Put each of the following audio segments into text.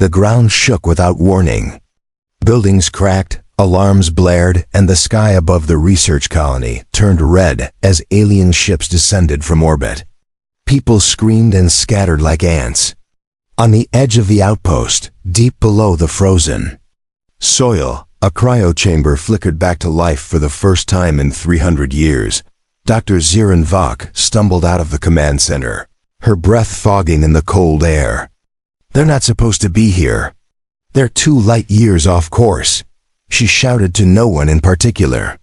The ground shook without warning. Buildings cracked, alarms blared, and the sky above the research colony turned red as alien ships descended from orbit. People screamed and scattered like ants. On the edge of the outpost, deep below the frozen soil, a cryo-chamber flickered back to life for the first time in 300 years. Dr. Zirin Vok stumbled out of the command center, her breath fogging in the cold air. "They're not supposed to be here. They're 2 light years off course," she shouted to no one in particular.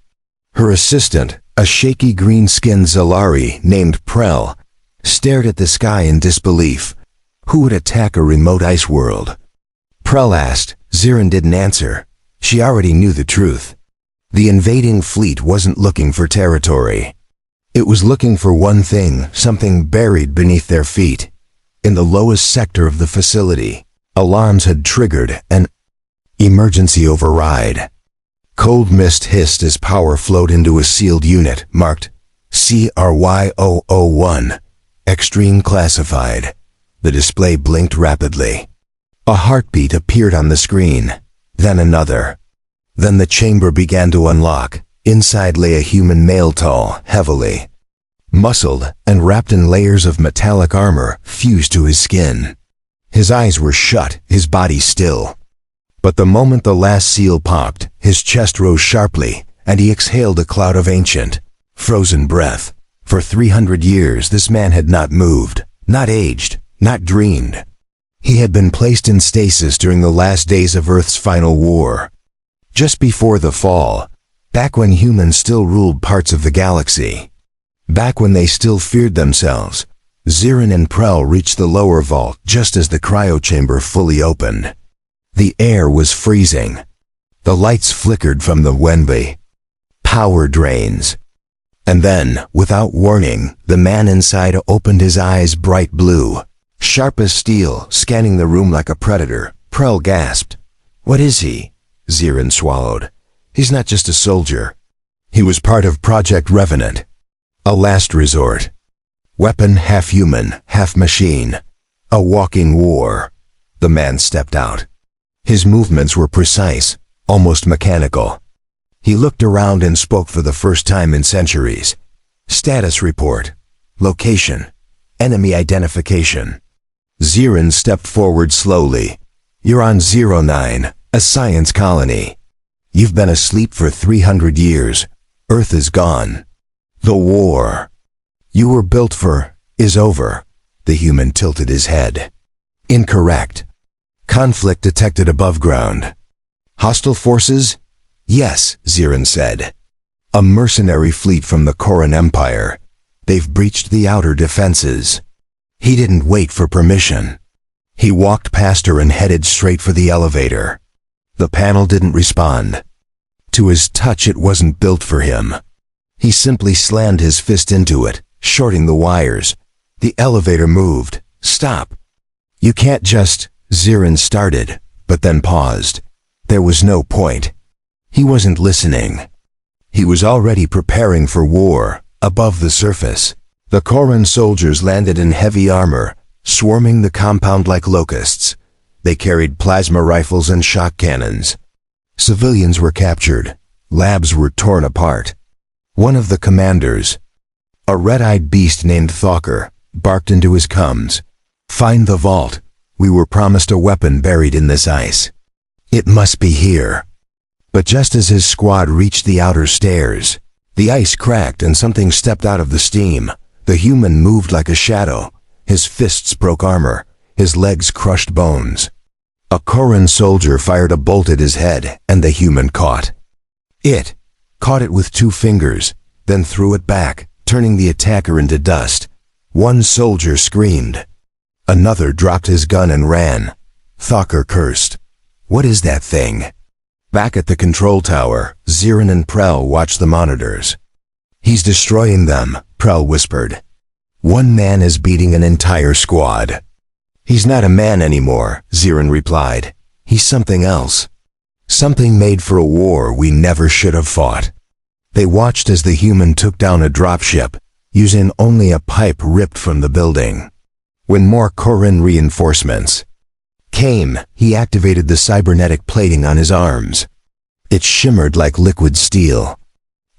Her assistant, a shaky green-skinned Zalari named Prel, stared at the sky in disbelief. Who would attack a remote ice world? Prel asked. Zirin didn't answer. She already knew the truth. The invading fleet wasn't looking for territory. It was looking for one thing, something buried beneath their feet. In the lowest sector of the facility, alarms had triggered an emergency override. Cold mist hissed as power flowed into a sealed unit marked CRY-001, Extreme Classified. The display blinked rapidly. A heartbeat appeared on the screen, then another. Then the chamber began to unlock. Inside lay a human male, tall, heavily muscled, and wrapped in layers of metallic armor fused to his skin. His eyes were shut, his body still. But the moment the last seal popped, his chest rose sharply, and he exhaled a cloud of ancient, frozen breath. For 300 years this man had not moved, not aged, not dreamed. He had been placed in stasis during the last days of Earth's final war. Just before the fall, back when humans still ruled parts of the galaxy. Back when they still feared themselves, Zirin and Prel reached the lower vault just as the cryo-chamber fully opened. The air was freezing. The lights flickered from the Wenbi power drains. And then, without warning, the man inside opened his eyes bright blue, sharp as steel, scanning the room like a predator. Prel gasped. "What is he?" Zirin swallowed. "He's not just a soldier. He was part of Project Revenant. A last resort. Weapon half human, half machine. A walking war." The man stepped out. His movements were precise, almost mechanical. He looked around and spoke for the first time in centuries. "Status report. Location. Enemy identification." Zirin stepped forward slowly. "You're on 09, a science colony. You've been asleep for 300 years. Earth is gone. The war you were built for is over." The human tilted his head. "Incorrect. Conflict detected above ground." "Hostile forces?" "Yes," Zirin said. "A mercenary fleet from the Koran Empire. They've breached the outer defenses." He didn't wait for permission. He walked past her and headed straight for the elevator. The panel didn't respond. To his touch, it wasn't built for him. He simply slammed his fist into it, shorting the wires. The elevator moved. "Stop. You can't just..." Zirin started, but then paused. There was no point. He wasn't listening. He was already preparing for war, above the surface. The Koran soldiers landed in heavy armor, swarming the compound like locusts. They carried plasma rifles and shock cannons. Civilians were captured. Labs were torn apart. One of the commanders, a red-eyed beast named Thawker, barked into his comms. "Find the vault. We were promised a weapon buried in this ice. It must be here." But just as his squad reached the outer stairs, the ice cracked and something stepped out of the steam. The human moved like a shadow. His fists broke armor. His legs crushed bones. A Koran soldier fired a bolt at his head, and the human caught it with 2 fingers, then threw it back, turning the attacker into dust. One soldier screamed. Another dropped his gun and ran. Thawker cursed. "What is that thing?" Back at the control tower, Zirin and Prel watched the monitors. "He's destroying them," Prel whispered. "One man is beating an entire squad." "He's not a man anymore," Zirin replied. "He's something else. Something made for a war we never should have fought." They watched as the human took down a dropship, using only a pipe ripped from the building. When more Koran reinforcements came, he activated the cybernetic plating on his arms. It shimmered like liquid steel.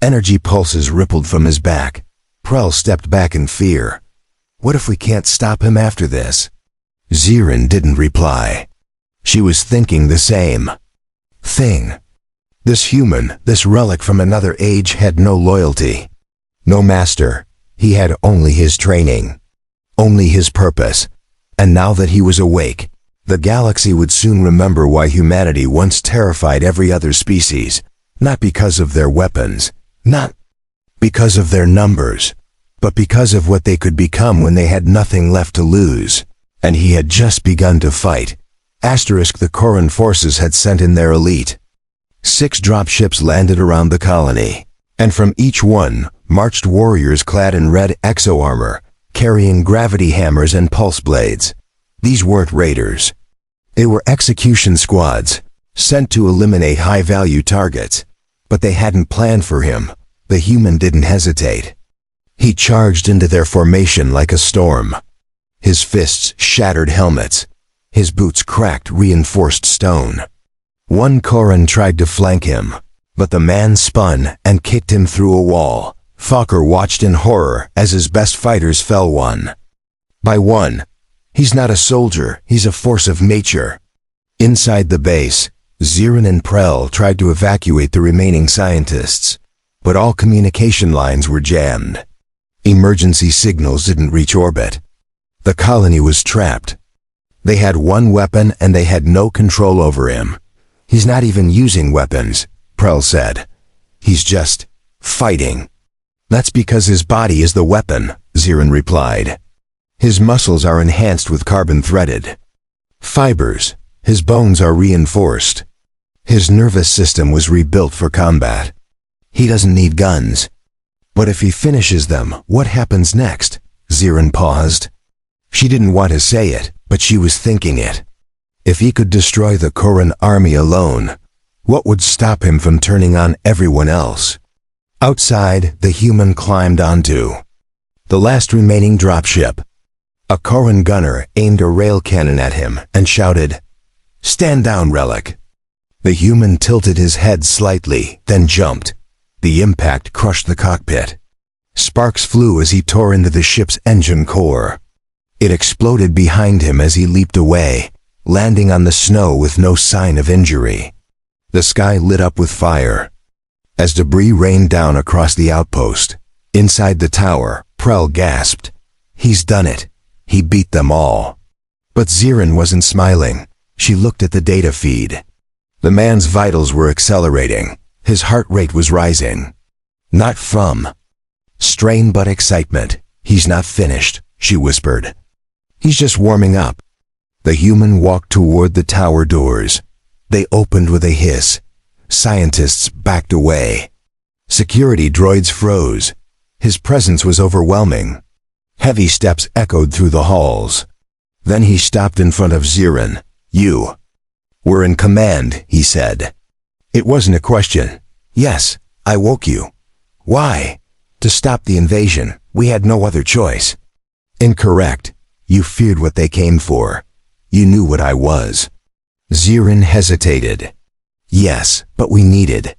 Energy pulses rippled from his back. Prell stepped back in fear. What if we can't stop him after this? Zirin didn't reply. She was thinking the same thing. This human, this relic from another age, had no loyalty. No master. He had only his training. Only his purpose. And now that he was awake, the galaxy would soon remember why humanity once terrified every other species, not because of their weapons, not because of their numbers, but because of what they could become when they had nothing left to lose. And he had just begun to fight. The Corran forces had sent in their elite. 6 dropships landed around the colony, and from each one marched warriors clad in red exo-armor, carrying gravity hammers and pulse blades. These weren't raiders. They were execution squads, sent to eliminate high-value targets. But they hadn't planned for him. The human didn't hesitate. He charged into their formation like a storm. His fists shattered helmets. His boots cracked reinforced stone. One Corran tried to flank him, but the man spun and kicked him through a wall. Fokker watched in horror as his best fighters fell one by one. He's not a soldier, he's a force of nature. Inside the base, Zirin and Prell tried to evacuate the remaining scientists, but all communication lines were jammed. Emergency signals didn't reach orbit. The colony was trapped. They had one weapon and they had no control over him. He's not even using weapons, Prell said. He's just fighting. That's because his body is the weapon, Zirin replied. His muscles are enhanced with carbon-threaded fibers. His bones are reinforced. His nervous system was rebuilt for combat. He doesn't need guns. But if he finishes them, what happens next? Zirin paused. She didn't want to say it, but she was thinking it. If he could destroy the Corran army alone, what would stop him from turning on everyone else? Outside, the human climbed onto the last remaining dropship. A Corran gunner aimed a rail cannon at him and shouted, "Stand down, relic." The human tilted his head slightly, then jumped. The impact crushed the cockpit. Sparks flew as he tore into the ship's engine core. It exploded behind him as he leaped away, landing on the snow with no sign of injury. The sky lit up with fire. As debris rained down across the outpost, inside the tower, Prell gasped. He's done it. He beat them all. But Zirin wasn't smiling. She looked at the data feed. The man's vitals were accelerating. His heart rate was rising. Not from strain but excitement. He's not finished, she whispered. He's just warming up. The human walked toward the tower doors. They opened with a hiss. Scientists backed away. Security droids froze. His presence was overwhelming. Heavy steps echoed through the halls. Then he stopped in front of Zirin. "You were in command," he said. It wasn't a question. "Yes, I woke you." "Why?" "To stop the invasion. We had no other choice." "Incorrect. You feared what they came for. You knew what I was." Zirin hesitated. "Yes, but we needed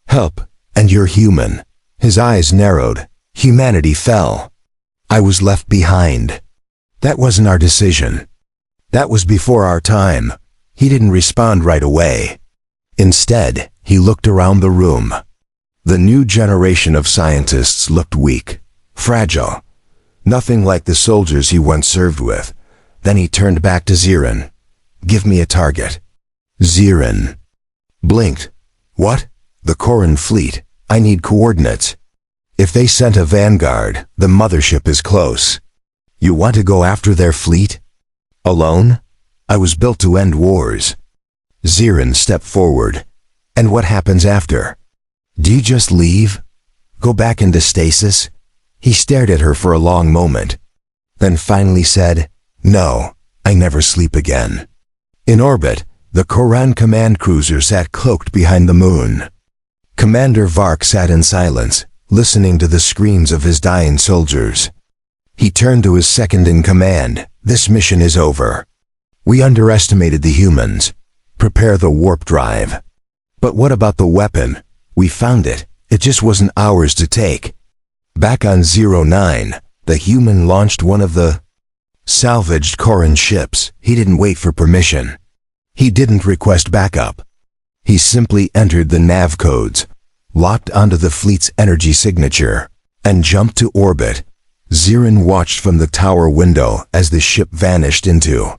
help, and you're human." His eyes narrowed. "Humanity fell. I was left behind. That wasn't our decision. That was before our time." He didn't respond right away. Instead, he looked around the room. The new generation of scientists looked weak, fragile, nothing like the soldiers he once served with. Then he turned back to Zirin. "Give me a target." Zirin blinked. "What?" "The Corran fleet. I need coordinates. If they sent a vanguard, the mothership is close." "You want to go after their fleet? Alone?" "I was built to end wars." Zirin stepped forward. "And what happens after? Do you just leave? Go back into stasis?" He stared at her for a long moment, then finally said, "No, I never sleep again." In orbit, the Corran command cruiser sat cloaked behind the moon. Commander Vark sat in silence, listening to the screams of his dying soldiers. He turned to his second in command. "This mission is over. We underestimated the humans. Prepare the warp drive. But what about the weapon? We found it. It just wasn't ours to take. Back on 09, the human launched one of the salvaged Corran ships. He didn't wait for permission. He didn't request backup. He simply entered the nav codes, locked onto the fleet's energy signature, and jumped to orbit. Zirin watched from the tower window as the ship vanished into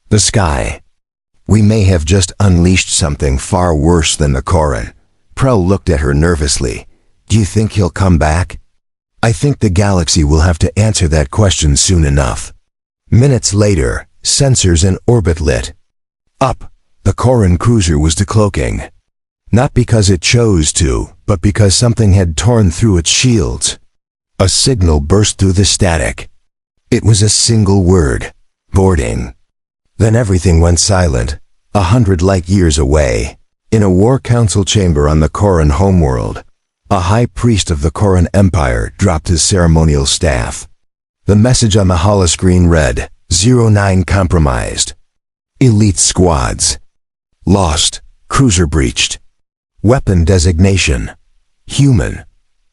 the sky. We may have just unleashed something far worse than the Corran. Prell looked at her nervously. Do you think he'll come back? I think the galaxy will have to answer that question soon enough. Minutes later, sensors in orbit lit up. The Corran cruiser was decloaking. Not because it chose to, but because something had torn through its shields. A signal burst through the static. It was a single word: boarding. Then everything went silent, 100 light years away. In a war council chamber on the Corran homeworld, a high priest of the Corran Empire dropped his ceremonial staff. The message on the holoscreen read, 09 compromised. Elite squads. Lost. Cruiser breached. Weapon designation: human.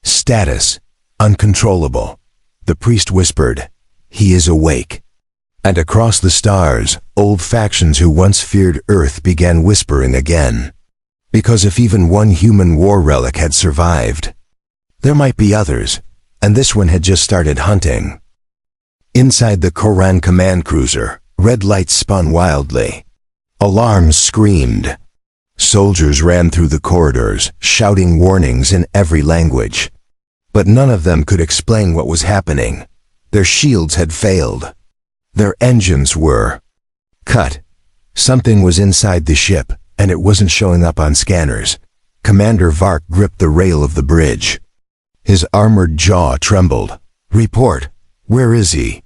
Status: uncontrollable. The priest whispered, "He is awake." And across the stars, old factions who once feared Earth began whispering again. Because if even one human war relic had survived, there might be others, and this one had just started hunting. Inside the Corran command cruiser, red lights spun wildly. Alarms screamed. Soldiers ran through the corridors, shouting warnings in every language. But none of them could explain what was happening. Their shields had failed. Their engines were cut. Something was inside the ship, and it wasn't showing up on scanners. Commander Vark gripped the rail of the bridge. His armored jaw trembled. "Report. Where is he?"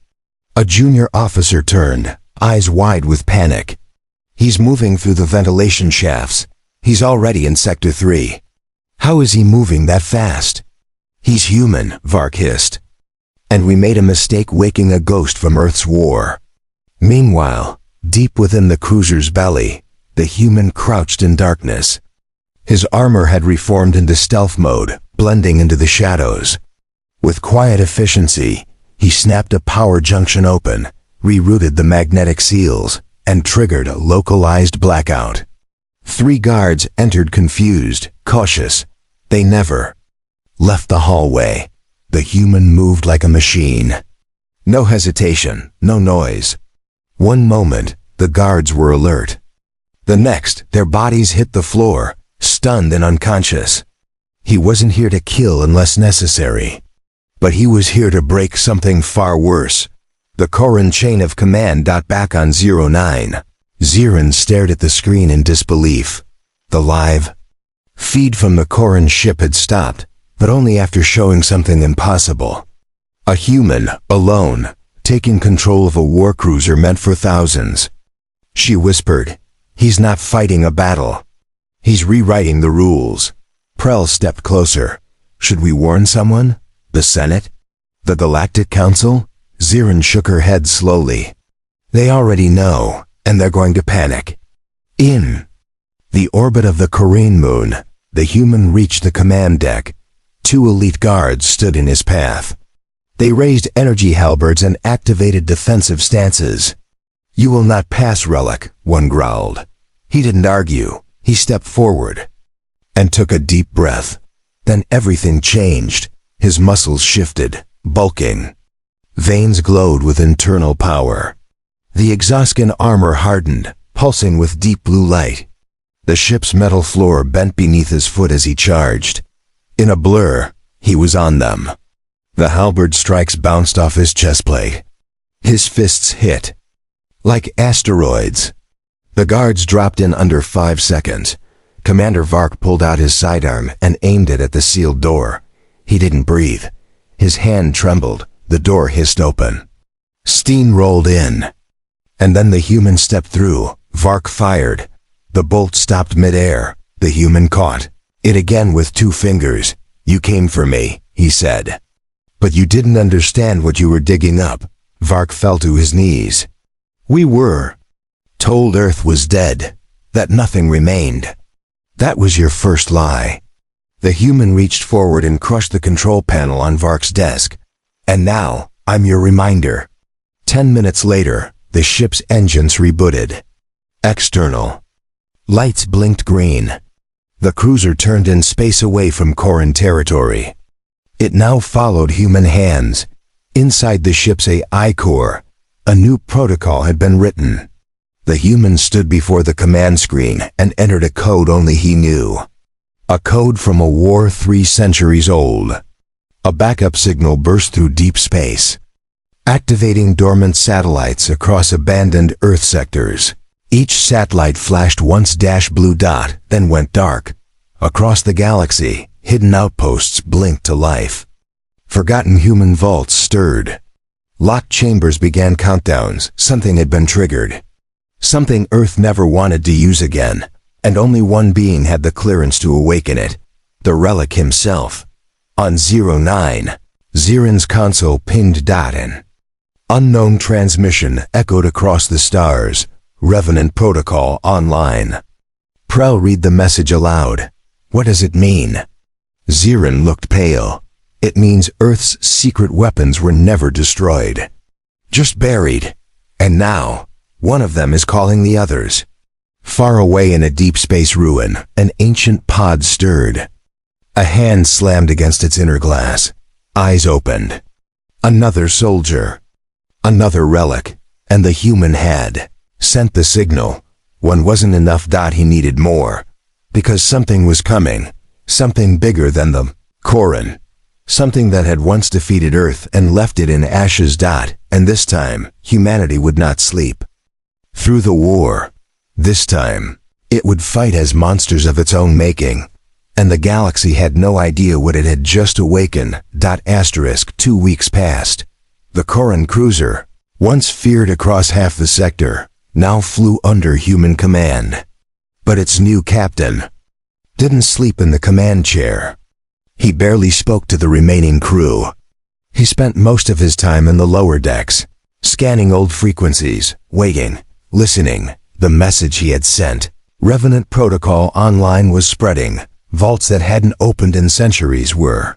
A junior officer turned, eyes wide with panic. "He's moving through the ventilation shafts. He's already in Sector 3. "How is he moving that fast?" "He's human," Vark hissed. "And we made a mistake waking a ghost from Earth's war." Meanwhile, deep within the cruiser's belly, the human crouched in darkness. His armor had reformed into stealth mode, blending into the shadows. With quiet efficiency, he snapped a power junction open, rerouted the magnetic seals, and triggered a localized blackout. 3 guards entered confused, cautious. They never left the hallway. The human moved like a machine. No hesitation, no noise. One moment, the guards were alert. The next, their bodies hit the floor, stunned and unconscious. He wasn't here to kill unless necessary. But he was here to break something far worse. The Corran chain of command. Back on 09. Zirin stared at the screen in disbelief. The live feed from the Corran ship had stopped, but only after showing something impossible. A human, alone, taking control of a war cruiser meant for thousands. She whispered, "He's not fighting a battle. He's rewriting the rules." Prell stepped closer. "Should we warn someone? The Senate? The Galactic Council?" Zirin shook her head slowly. "They already know, and they're going to panic." In the orbit of the Corran moon, the human reached the command deck. 2 elite guards stood in his path. They raised energy halberds and activated defensive stances. "You will not pass, Relic," one growled. He didn't argue. He stepped forward and took a deep breath. Then everything changed. His muscles shifted, bulking. Veins glowed with internal power. The exoskin armor hardened, pulsing with deep blue light. The ship's metal floor bent beneath his foot as he charged. In a blur, he was on them. The halberd strikes bounced off his chestplate. His fists hit like asteroids. The guards dropped in under 5 seconds. Commander Vark pulled out his sidearm and aimed it at the sealed door. He didn't breathe. His hand trembled. The door hissed open. Steam rolled in. And then the human stepped through. Vark fired. The bolt stopped midair. The human caught it again with 2 fingers. "You came for me," he said. "But you didn't understand what you were digging up." Vark fell to his knees. "We were Told Earth was dead, that nothing remained. That was your first lie. The human reached forward and crushed the control panel on Vark's desk. And now, I'm your reminder. 10 minutes later, the ship's engines rebooted. External. Lights blinked green. The cruiser turned in space away from Corran territory. It now followed human hands. Inside the ship's AI core, a new protocol had been written. The human stood before the command screen and entered a code only he knew. A code from a war 3 centuries old. A backup signal burst through deep space, activating dormant satellites across abandoned Earth sectors. Each satellite flashed once blue dot, then went dark. Across the galaxy, hidden outposts blinked to life. Forgotten human vaults stirred. Locked chambers began countdowns. Something had been triggered. Something Earth never wanted to use again, and only one being had the clearance to awaken it. The relic himself. On 09, Zirin's console pinged .in. Unknown transmission echoed across the stars. Revenant protocol online. Prel read the message aloud. What does it mean? Zirin looked pale. It means Earth's secret weapons were never destroyed. Just buried. And now, one of them is calling the others. Far away in a deep space ruin, an ancient pod stirred. A hand slammed against its inner glass. Eyes opened. Another soldier. Another relic. And the human had sent the signal. One wasn't enough. He needed more. Because something was coming. Something bigger than the Corran. Something that had once defeated Earth and left it in ashes. And this time, humanity would not sleep. Through the war. This time, it would fight as monsters of its own making. And the galaxy had no idea what it had just awakened. 2 weeks passed. The Corran cruiser, once feared across half the sector, now flew under human command. But its new captain didn't sleep in the command chair. He barely spoke to the remaining crew. He spent most of his time in the lower decks, scanning old frequencies, waiting, listening. The message he had sent, Revenant protocol online, was spreading. Vaults that hadn't opened in centuries were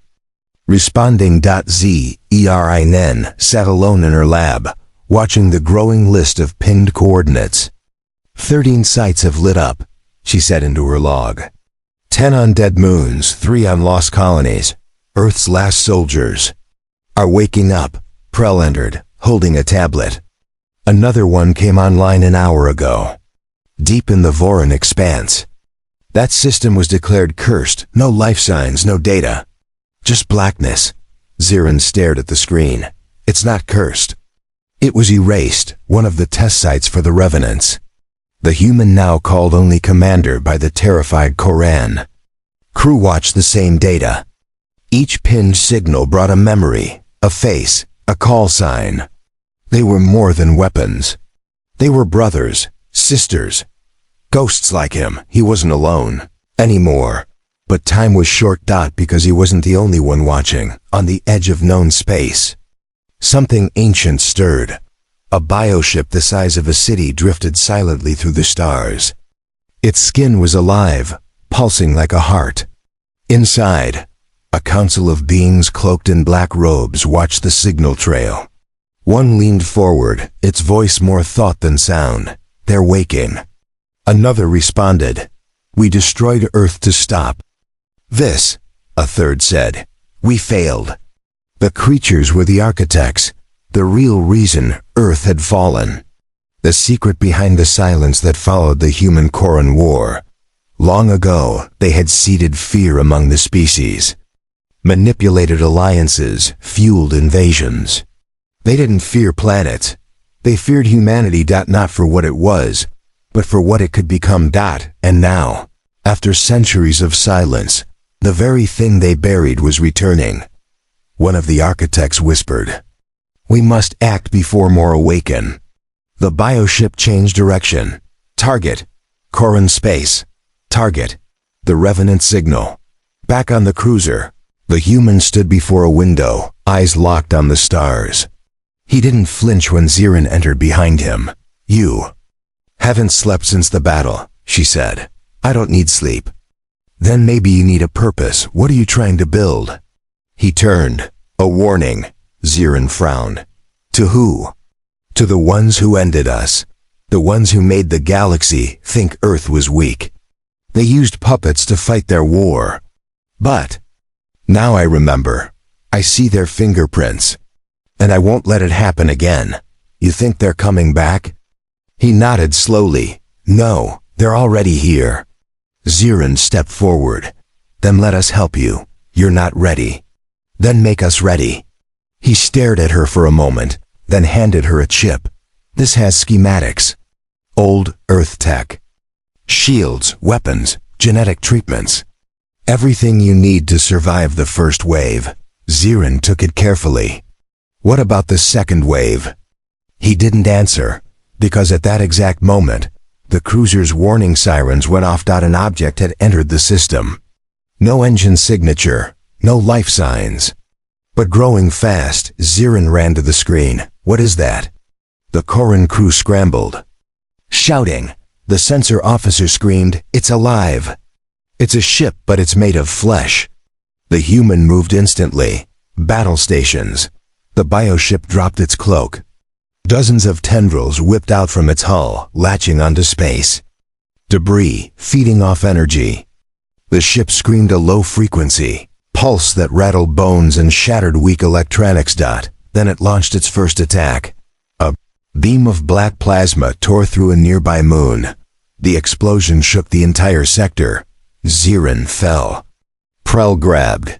responding. Zerin sat alone in her lab, watching the growing list of pinged coordinates. 13 sites have lit up, she said into her log. 10 on dead moons, 3 on lost colonies. Earth's last soldiers are waking up. Prel entered, holding a tablet. Another one came online an hour ago. Deep in the Voran expanse. That system was declared cursed. No life signs, no data. Just blackness. Zirin stared at the screen. It's not cursed. It was erased, one of the test sites for the Revenants. The human now called only Commander by the terrified Corran. Crew watched the same data. Each pinned signal brought a memory, a face, a call sign. They were more than weapons. They were brothers, sisters. Ghosts like him. He wasn't alone anymore. But time was short. Because he wasn't the only one watching, on the edge of known space. Something ancient stirred. A bioship the size of a city drifted silently through the stars. Its skin was alive, pulsing like a heart. Inside, a council of beings cloaked in black robes watched the signal trail. One leaned forward, its voice more thought than sound. They're waking. Another responded. We destroyed Earth to stop this, a third said. We failed. The creatures were the architects, the real reason Earth had fallen. The secret behind the silence that followed the human Corran war. Long ago, they had seeded fear among the species. Manipulated alliances, fueled invasions. They didn't fear planets. They feared humanity. Not for what it was, but for what it could become. And now, after centuries of silence, the very thing they buried was returning. One of the architects whispered, "We must act before more awaken." The bioship changed direction. Target, Corran space. Target, the Revenant signal. Back on the cruiser, the human stood before a window, eyes locked on the stars. He didn't flinch when Zirin entered behind him. You Haven't slept since the battle, she said. I don't need sleep. Then maybe you need a purpose. What are you trying to build? He turned. A warning. Zirin frowned. To who? To the ones who ended us. The ones who made the galaxy think Earth was weak. They used puppets to fight their war. But now I remember. I see their fingerprints. And I won't let it happen again. You think they're coming back? He nodded slowly. No, they're already here. Zirin stepped forward. Then let us help you. You're not ready. Then make us ready. He stared at her for a moment, then handed her a chip. This has schematics. Old Earth tech. Shields, weapons, genetic treatments. Everything you need to survive the first wave. Zirin took it carefully. What about the second wave? He didn't answer, because at that exact moment, the cruiser's warning sirens went off. An object had entered the system. No engine signature, no life signs. But growing fast, Zirin ran to the screen. What is that? The Corran crew scrambled. Shouting, the sensor officer screamed, "It's alive!" It's a ship, but it's made of flesh. The human moved instantly. Battle stations. The bioship dropped its cloak. Dozens of tendrils whipped out from its hull, latching onto space. Debris, feeding off energy. The ship screamed a low frequency, pulse that rattled bones and shattered weak electronics. Then it launched its first attack. A beam of black plasma tore through a nearby moon. The explosion shook the entire sector. Zirin fell. Prell grabbed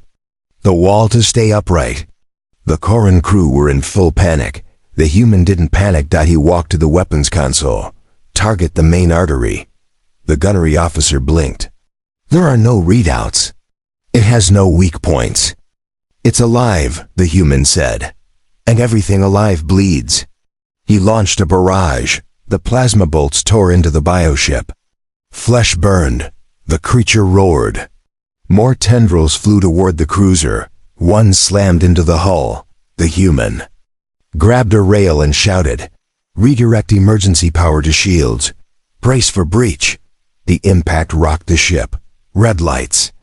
the wall to stay upright. The Corran crew were in full panic. The human didn't panic. He walked to the weapons console. Target the main artery. The gunnery officer blinked. There are no readouts. It has no weak points. It's alive, the human said. And everything alive bleeds. He launched a barrage. The plasma bolts tore into the bioship. Flesh burned. The creature roared. More tendrils flew toward the cruiser. One slammed into the hull. The human grabbed a rail and shouted, "Redirect emergency power to shields. Brace for breach." The impact rocked the ship. Red lights.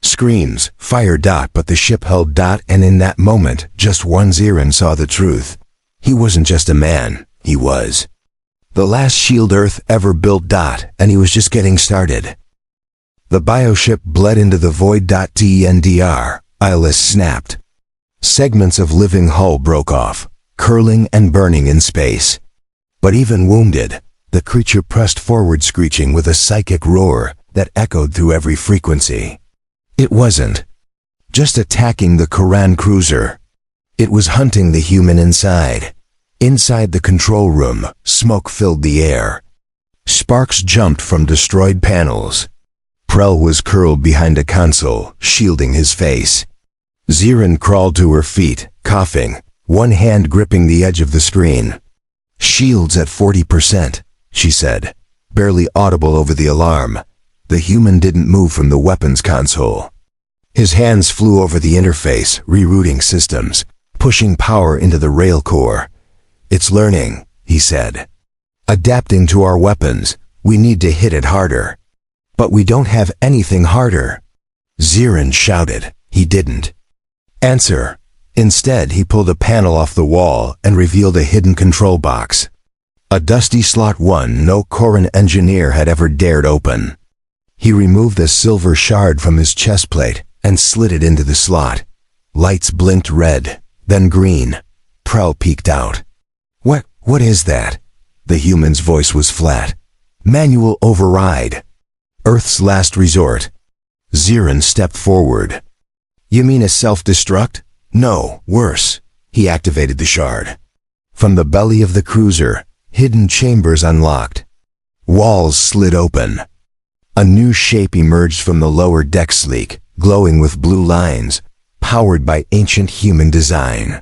Screams, fire. But the ship held. And in that moment, just one Zirin saw the truth. He wasn't just a man, he was the last shield Earth ever built. And he was just getting started. The bioship bled into the void. TNDR, eyeless snapped. Segments of living hull broke off, curling and burning in space. But even wounded, the creature pressed forward, screeching with a psychic roar that echoed through every frequency. It wasn't just attacking the Corran cruiser. It was hunting the human inside. Inside the control room, smoke filled the air. Sparks jumped from destroyed panels. Prell was curled behind a console, shielding his face. Zirin crawled to her feet, coughing, one hand gripping the edge of the screen. "Shields at 40%, she said, barely audible over the alarm. The human didn't move from the weapons console. His hands flew over the interface, rerouting systems, pushing power into the rail core. "It's learning," he said. "Adapting to our weapons. We need to hit it harder." "But we don't have anything harder." Zirin shouted. He didn't answer. Instead, he pulled a panel off the wall and revealed a hidden control box. A dusty slot one no Corran engineer had ever dared open. He removed the silver shard from his chest plate and slid it into the slot. Lights blinked red, then green. Prell peeked out. What is that?" The human's voice was flat. "Manual override. Earth's last resort." Zirin stepped forward. "You mean a self-destruct?" "No, worse." He activated the shard. From the belly of the cruiser, hidden chambers unlocked. Walls slid open. A new shape emerged from the lower deck, sleek, glowing with blue lines, powered by ancient human design.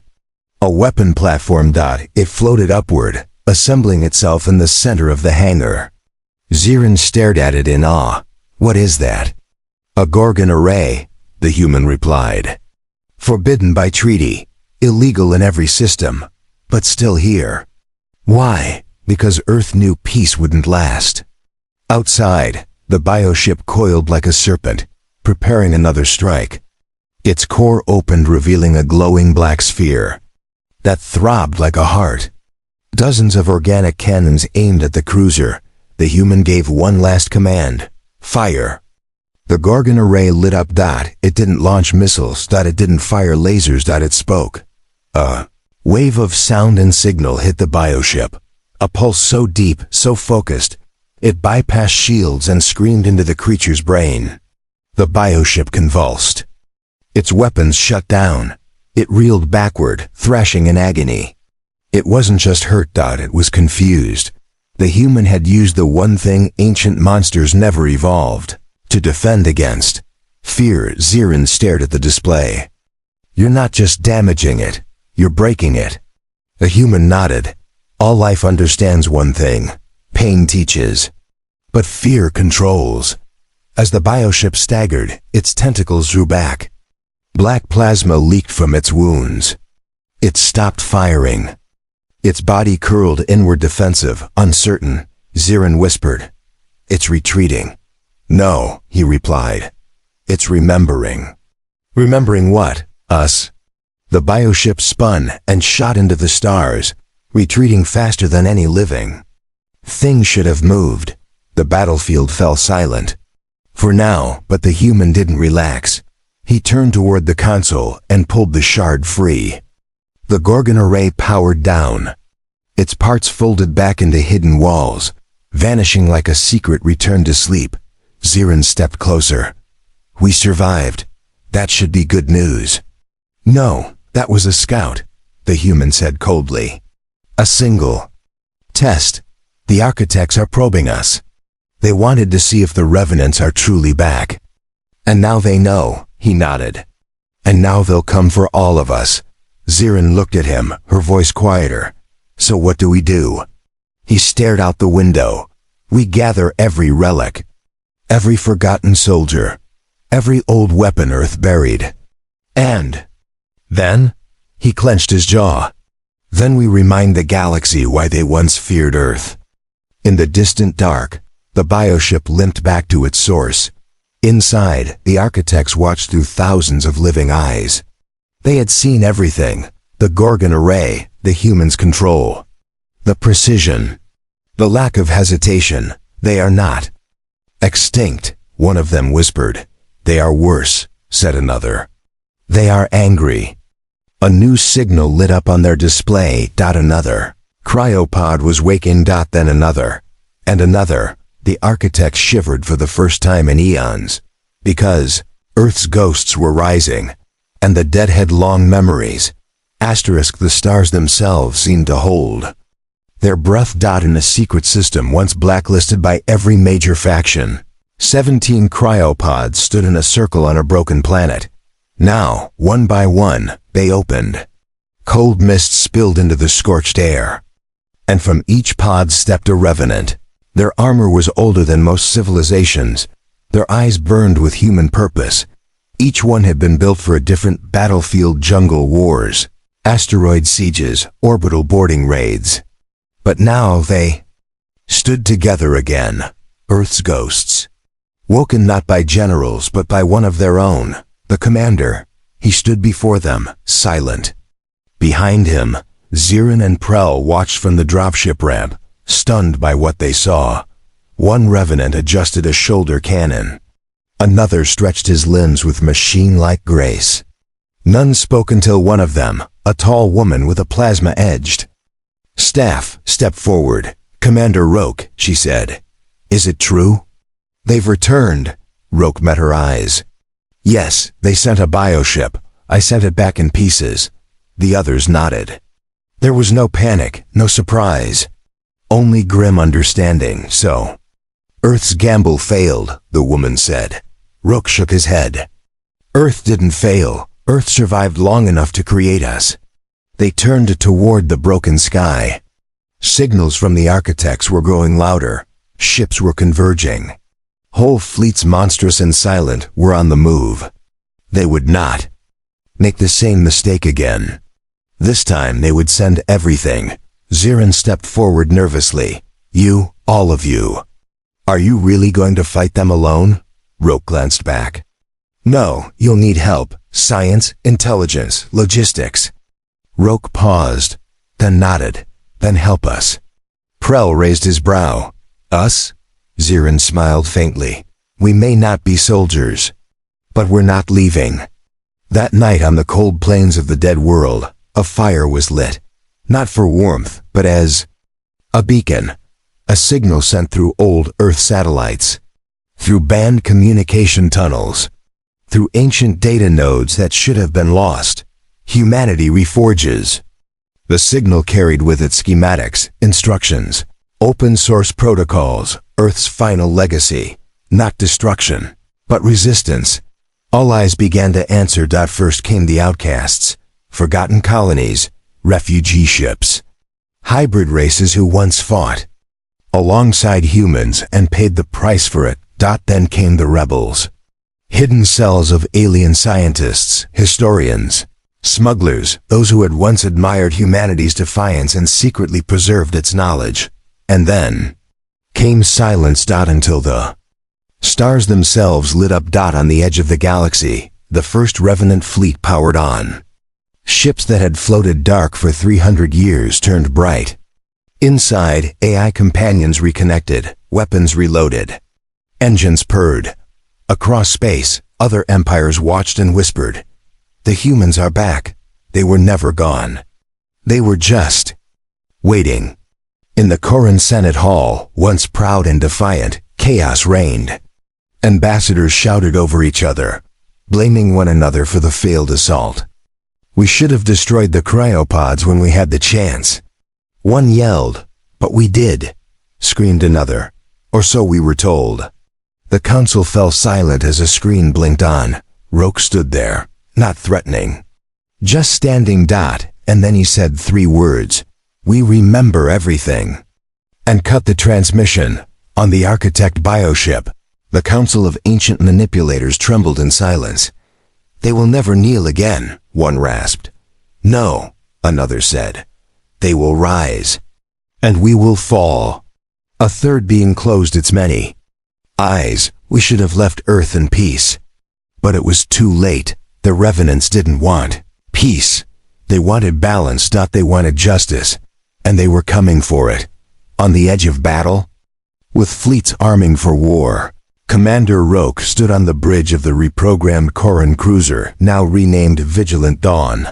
A weapon platform. It floated upward, assembling itself in the center of the hangar. Zirin stared at it in awe. "What is that?" "A Gorgon array," the human replied. "Forbidden by treaty, illegal in every system, but still here." "Why?" because Earth knew peace wouldn't last. Outside, the bioship coiled like a serpent, preparing another strike. Its core opened, revealing a glowing black sphere that throbbed like a heart. Dozens of organic cannons aimed at the cruiser. The human gave one last command: fire. The Gorgon array lit up. It didn't launch missiles. It didn't fire lasers. It spoke. A wave of sound and signal hit the bioship. A pulse so deep, so focused, it bypassed shields and screamed into the creature's brain. The bioship convulsed. Its weapons shut down. It reeled backward, thrashing in agony. It wasn't just hurt. It was confused. The human had used the one thing ancient monsters never evolved: to defend against fear. Zirin stared at the display. "You're not just damaging it, you're breaking it." The human nodded. "All life understands one thing: pain teaches. But fear controls." As the bioship staggered, its tentacles drew back. Black plasma leaked from its wounds. It stopped firing. Its body curled inward, defensive, uncertain. Zirin whispered, "It's retreating." "No," he replied. "It's remembering." "Remembering what? Us?" The bioship spun and shot into the stars, retreating faster than any living thing should have moved. The battlefield fell silent. For now, but the human didn't relax. He turned toward the console and pulled the shard free. The Gorgon array powered down. Its parts folded back into hidden walls, vanishing like a secret returned to sleep. Zirin stepped closer. "We survived. That should be good news." "No, that was a scout," the human said coldly. "A single test. The architects are probing us. They wanted to see if the Revenants are truly back. And now they know," he nodded. "And now they'll come for all of us." Zirin looked at him, her voice quieter. "So what do we do?" He stared out the window. "We gather every relic, every forgotten soldier, every old weapon Earth buried. And then," he clenched his jaw, "then we remind the galaxy why they once feared Earth." In the distant dark, the bioship limped back to its source. Inside, the architects watched through thousands of living eyes. They had seen everything: the Gorgon array, the human's control, the precision, the lack of hesitation. "They are not extinct," one of them whispered. "They are worse," said another. "They are angry." A new signal lit up on their display. Another cryopod was waking. Then another, and another. The architects shivered for the first time in eons, because Earth's ghosts were rising, and the dead had long memories. The stars themselves seemed to hold their breath. In a secret system once blacklisted by every major faction, 17 cryopods stood in a circle on a broken planet. Now, one by one, they opened. Cold mist spilled into the scorched air, and from each pod stepped a revenant. Their armor was older than most civilizations. Their eyes burned with human purpose. Each one had been built for a different battlefield: jungle wars, asteroid sieges, orbital boarding raids. But now they stood together again, Earth's ghosts, woken not by generals but by one of their own, the commander. He stood before them, silent. Behind him, Zirin and Prell watched from the dropship ramp, stunned by what they saw. One revenant adjusted a shoulder cannon. Another stretched his limbs with machine-like grace. None spoke until one of them, a tall woman with a plasma-edged staff, stepped forward. "Commander Roke," she said. "Is it true?" "They've returned." Roke met her eyes. "Yes, they sent a bioship. I sent it back in pieces." The others nodded. There was no panic, no surprise, only grim understanding. "So, Earth's gamble failed," the woman said. Roke shook his head. "Earth didn't fail. Earth survived long enough to create us." They turned toward the broken sky. Signals from the architects were growing louder. Ships were converging. Whole fleets, monstrous and silent, were on the move. They would not make the same mistake again. This time they would send everything. Zirin stepped forward nervously. You, all of you. Are you really going to fight them alone? Roke glanced back. No, you'll need help. Science, intelligence, logistics. Roke paused, then nodded. Then help us. Prell raised his brow. Us? Zirin smiled faintly. We may not be soldiers, but we're not leaving. That night on the cold plains of the dead world, a fire was lit. Not for warmth, but as a beacon. A signal sent through old Earth satellites. Through banned communication tunnels. Through ancient data nodes that should have been lost. Humanity reforges. The signal carried with it schematics, instructions, open source protocols, Earth's final legacy. Not destruction, but resistance. All eyes began to answer. First came the outcasts, forgotten colonies, refugee ships, hybrid races who once fought alongside humans and paid the price for it. Then came the rebels, hidden cells of alien scientists, historians, smugglers, those who had once admired humanity's defiance and secretly preserved its knowledge. And then came silence. Until the stars themselves lit up. On the edge of the galaxy, the first Revenant fleet powered on. Ships that had floated dark for 300 years turned bright. Inside, AI companions reconnected, weapons reloaded. Engines purred. Across space, other empires watched and whispered. The humans are back. They were never gone. They were just waiting. In the Corran Senate Hall, once proud and defiant, chaos reigned. Ambassadors shouted over each other, blaming one another for the failed assault. We should have destroyed the cryopods when we had the chance. One yelled, but we did, screamed another, or so we were told. The council fell silent as a screen blinked on. Roke stood there, not threatening, just standing. And then he said 3 words. We remember everything. And cut the transmission. On the Architect bioship, the council of ancient manipulators trembled in silence. They will never kneel again, one rasped. No, another said. They will rise. And we will fall. A third being closed its many eyes. We should have left Earth in peace. But it was too late. The Revenants didn't want peace. They wanted balance. They wanted justice. And they were coming for it. On the edge of battle, with fleets arming for war, Commander Roke stood on the bridge of the reprogrammed Corran cruiser, now renamed Vigilant Dawn.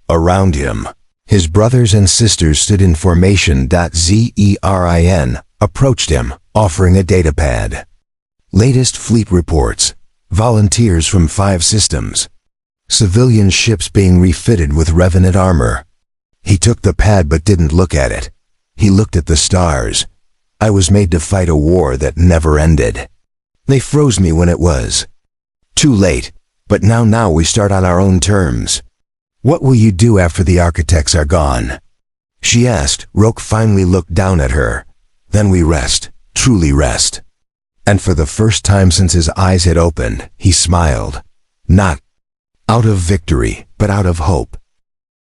Around him, his brothers and sisters stood in formation. Zerin approached him, offering a datapad. Latest fleet reports. Volunteers from 5 systems. Civilian ships being refitted with Revenant armor. He took the pad but didn't look at it. He looked at the stars. I was made to fight a war that never ended. They froze me when it was too late, but now we start on our own terms. What will you do after the architects are gone? She asked. Roke finally looked down at her. Then we rest, truly rest. And for the first time since his eyes had opened, he smiled. Not out of victory, but out of hope.